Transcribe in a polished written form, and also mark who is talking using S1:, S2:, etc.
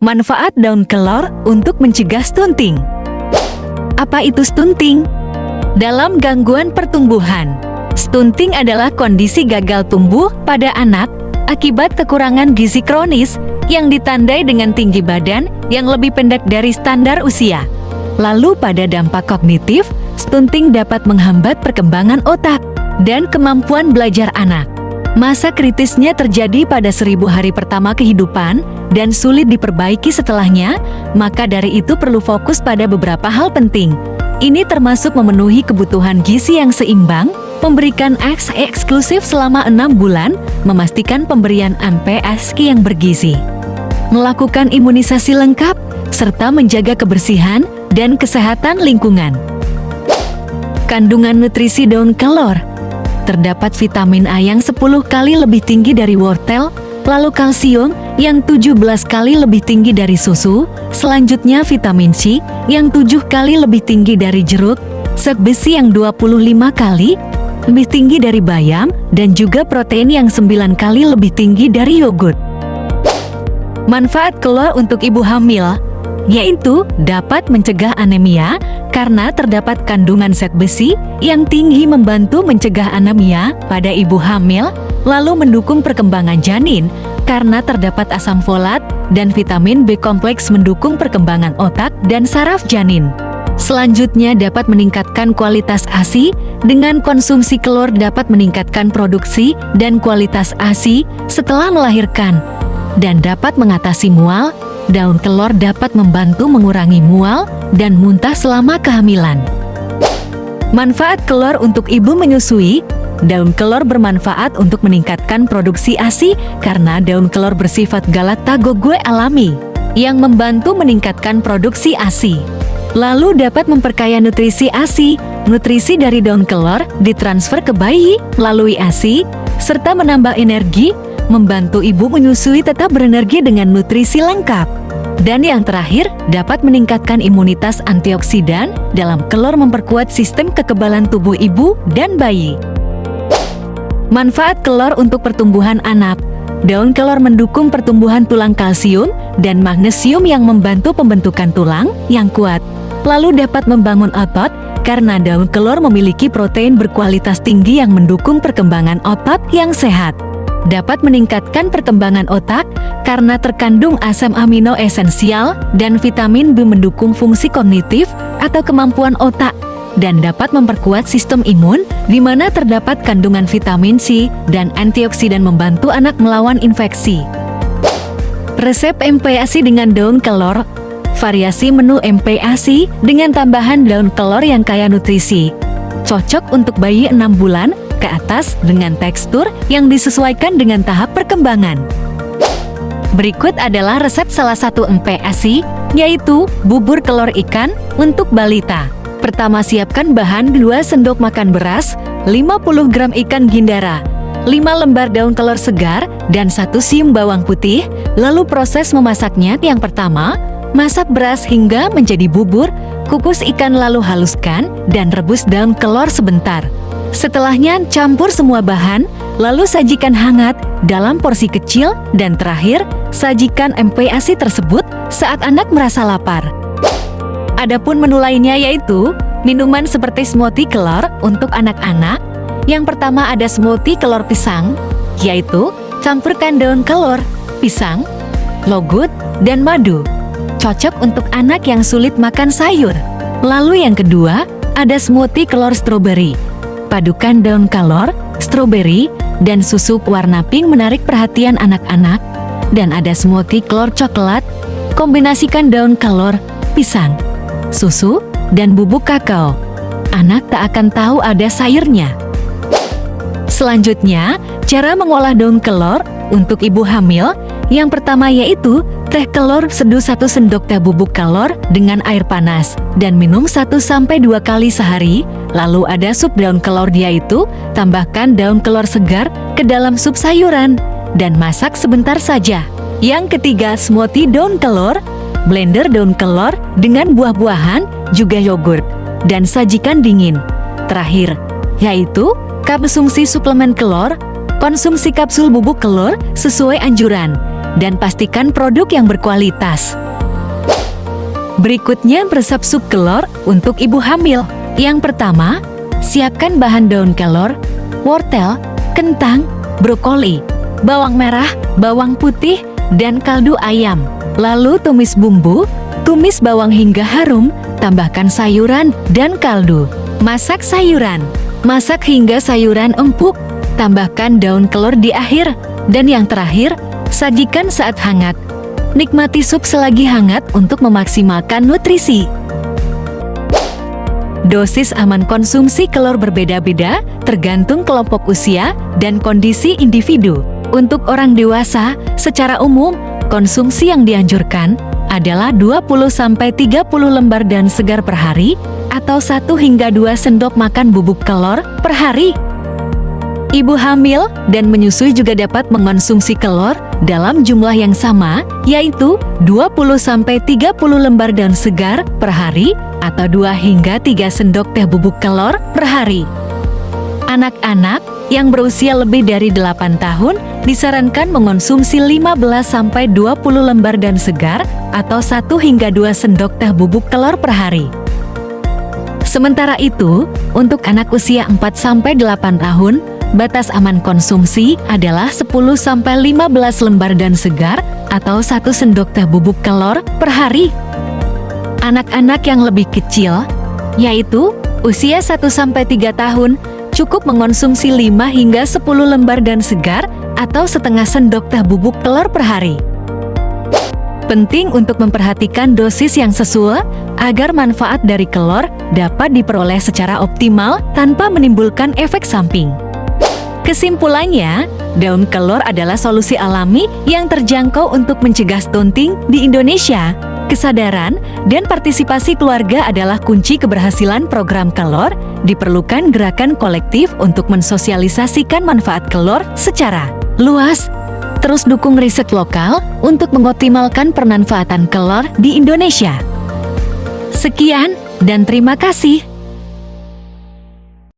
S1: Manfaat daun kelor untuk mencegah stunting. Apa itu stunting? Dalam gangguan pertumbuhan, stunting adalah kondisi gagal tumbuh pada anak akibat kekurangan gizi kronis yang ditandai dengan tinggi badan yang lebih pendek dari standar usia. Lalu pada dampak kognitif, stunting dapat menghambat perkembangan otak dan kemampuan belajar anak. Masa kritisnya terjadi pada 1000 hari pertama kehidupan dan sulit diperbaiki setelahnya, maka dari itu perlu fokus pada beberapa hal penting. Ini termasuk memenuhi kebutuhan gizi yang seimbang, memberikan ASI eksklusif selama 6 bulan, memastikan pemberian MPASI yang bergizi, melakukan imunisasi lengkap, serta menjaga kebersihan dan kesehatan lingkungan. Kandungan nutrisi daun kelor. Terdapat vitamin A yang 10 kali lebih tinggi dari wortel, lalu kalsium yang 17 kali lebih tinggi dari susu, selanjutnya vitamin C yang 7 kali lebih tinggi dari jeruk, zat besi yang 25 kali lebih tinggi dari bayam, dan juga protein yang 9 kali lebih tinggi dari yogurt. Manfaat kelor untuk ibu hamil, yaitu dapat mencegah anemia karena terdapat kandungan zat besi yang tinggi membantu mencegah anemia pada ibu hamil, lalu mendukung perkembangan janin karena terdapat asam folat dan vitamin B kompleks mendukung perkembangan otak dan saraf janin. Selanjutnya dapat meningkatkan kualitas ASI, dengan konsumsi kelor dapat meningkatkan produksi dan kualitas ASI setelah melahirkan, dan dapat mengatasi mual. Daun kelor dapat membantu mengurangi mual dan muntah selama kehamilan. Manfaat kelor untuk ibu menyusui. Daun kelor bermanfaat untuk meningkatkan produksi ASI karena daun kelor bersifat galactagogue alami yang membantu meningkatkan produksi ASI. Lalu dapat memperkaya nutrisi ASI. Nutrisi dari daun kelor ditransfer ke bayi melalui ASI serta menambah energi, membantu ibu menyusui tetap berenergi dengan nutrisi lengkap. Dan yang terakhir, dapat meningkatkan imunitas antioksidan. Dalam kelor memperkuat sistem kekebalan tubuh ibu dan bayi. Manfaat kelor untuk pertumbuhan anak. Daun kelor mendukung pertumbuhan tulang kalsium dan magnesium yang membantu pembentukan tulang yang kuat. Lalu dapat membangun otot karena daun kelor memiliki protein berkualitas tinggi yang mendukung perkembangan otot yang sehat. Dapat meningkatkan perkembangan otak karena terkandung asam amino esensial dan vitamin B mendukung fungsi kognitif atau kemampuan otak, dan dapat memperkuat sistem imun di mana terdapat kandungan vitamin C dan antioksidan membantu anak melawan infeksi. Resep MPASI dengan daun kelor. Variasi menu MPASI dengan tambahan daun kelor yang kaya nutrisi. Cocok untuk bayi 6 bulan ke atas dengan tekstur yang disesuaikan dengan tahap perkembangan. Berikut adalah resep salah satu MPASI, yaitu bubur kelor ikan untuk balita. Pertama, siapkan bahan 2 sendok makan beras, 50 gram ikan gindara, 5 lembar daun kelor segar, dan 1 siung bawang putih. Lalu proses memasaknya. Yang pertama, masak beras hingga menjadi bubur, kukus ikan lalu haluskan, dan rebus daun kelor sebentar. Setelahnya campur semua bahan, lalu sajikan hangat dalam porsi kecil, dan terakhir sajikan MPASI tersebut saat anak merasa lapar. Adapun menu lainnya yaitu minuman seperti smoothie kelor untuk anak-anak. Yang pertama ada smoothie kelor pisang, yaitu campurkan daun kelor, pisang, yogurt, dan madu. Cocok untuk anak yang sulit makan sayur. Lalu yang kedua ada smoothie kelor stroberi. Padukan daun kelor, stroberi, dan susu warna pink menarik perhatian anak-anak. Dan ada smoothie kelor coklat, kombinasikan daun kelor, pisang, susu, dan bubuk kakao. Anak tak akan tahu ada sayurnya. Selanjutnya, cara mengolah daun kelor untuk ibu hamil. Yang pertama yaitu teh kelor seduh 1 sendok teh bubuk kelor dengan air panas dan minum 1-2 kali sehari. Lalu ada sup daun kelor, yaitu tambahkan daun kelor segar ke dalam sup sayuran dan masak sebentar saja. Yang ketiga, smoothie daun kelor. Blender daun kelor dengan buah-buahan juga yogurt dan sajikan dingin. Terakhir, yaitu konsumsi suplemen kelor. Konsumsi kapsul bubuk kelor sesuai anjuran. dan pastikan produk yang berkualitas. Berikutnya meresap sup kelor untuk ibu hamil. Yang pertama, siapkan bahan daun kelor, wortel, kentang, brokoli, bawang merah, bawang putih, dan kaldu ayam. Lalu tumis bumbu, tumis bawang hingga harum, tambahkan sayuran dan kaldu. Masak sayuran. Masak hingga sayuran empuk, tambahkan daun kelor di akhir. Dan yang terakhir, sajikan saat hangat. Nikmati sup selagi hangat untuk memaksimalkan nutrisi. Dosis aman konsumsi kelor berbeda-beda tergantung kelompok usia dan kondisi individu. Untuk orang dewasa, secara umum, konsumsi yang dianjurkan adalah 20-30 lembar daun segar per hari atau 1 hingga 2 sendok makan bubuk kelor per hari. Ibu hamil dan menyusui juga dapat mengonsumsi kelor dalam jumlah yang sama, yaitu 20-30 lembar daun segar per hari atau 2 hingga 3 sendok teh bubuk kelor per hari. Anak-anak yang berusia lebih dari 8 tahun disarankan mengonsumsi 15-20 lembar daun segar atau 1 hingga 2 sendok teh bubuk kelor per hari. Sementara itu, untuk anak usia 4-8 tahun, batas aman konsumsi adalah 10-15 lembar daun segar atau 1 sendok teh bubuk kelor per hari. Anak-anak yang lebih kecil, yaitu usia 1-3 tahun, cukup mengonsumsi 5 hingga 10 lembar daun segar atau setengah sendok teh bubuk kelor per hari. Penting untuk memperhatikan dosis yang sesuai agar manfaat dari kelor dapat diperoleh secara optimal tanpa menimbulkan efek samping. Kesimpulannya, daun kelor adalah solusi alami yang terjangkau untuk mencegah stunting di Indonesia. Kesadaran dan partisipasi keluarga adalah kunci keberhasilan program kelor. Diperlukan gerakan kolektif untuk mensosialisasikan manfaat kelor secara luas. Terus dukung riset lokal untuk mengoptimalkan pemanfaatan kelor di Indonesia. Sekian dan terima kasih.